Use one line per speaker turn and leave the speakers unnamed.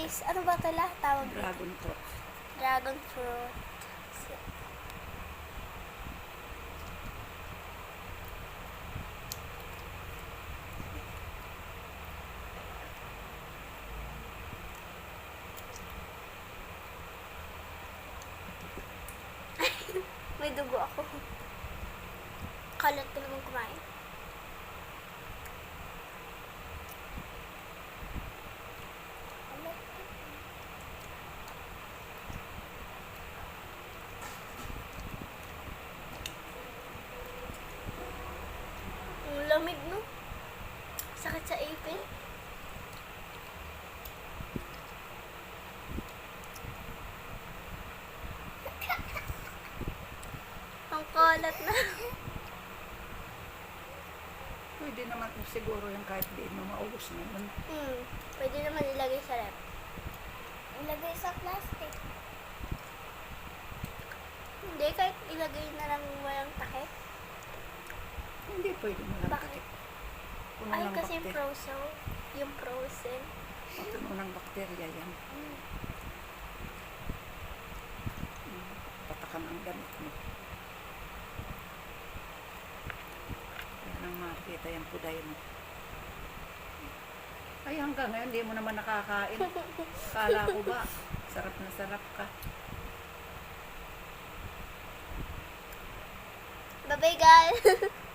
guys. Ano ba tala? Tawag dito?
Dragon fruit.
Dragon fruit. May dugo ako. Kalat ko naman kumain. Ang lamig, no? Sakit sa ipin. Ang kalat na.
Pwede naman kung siguro yung kahit di mo maubos naman.
Pwede naman ilagay sa rep. Ilagay sa plastic. Hindi, kahit ilagay na lang walang takip.
Hindi pwede mo lang
Bakit?
takip. Puno
Ay,
ng
kasi yung
bakterya.
frozen. Yung frozen.
Puno ng bakterya yan. Patakan ang gamit mo. Yan ang makikita yung puday mo. Ay, hanggang ngayon, di mo naman nakakain. Kala ko ba, sarap na sarap ka.
Bye-bye, guys!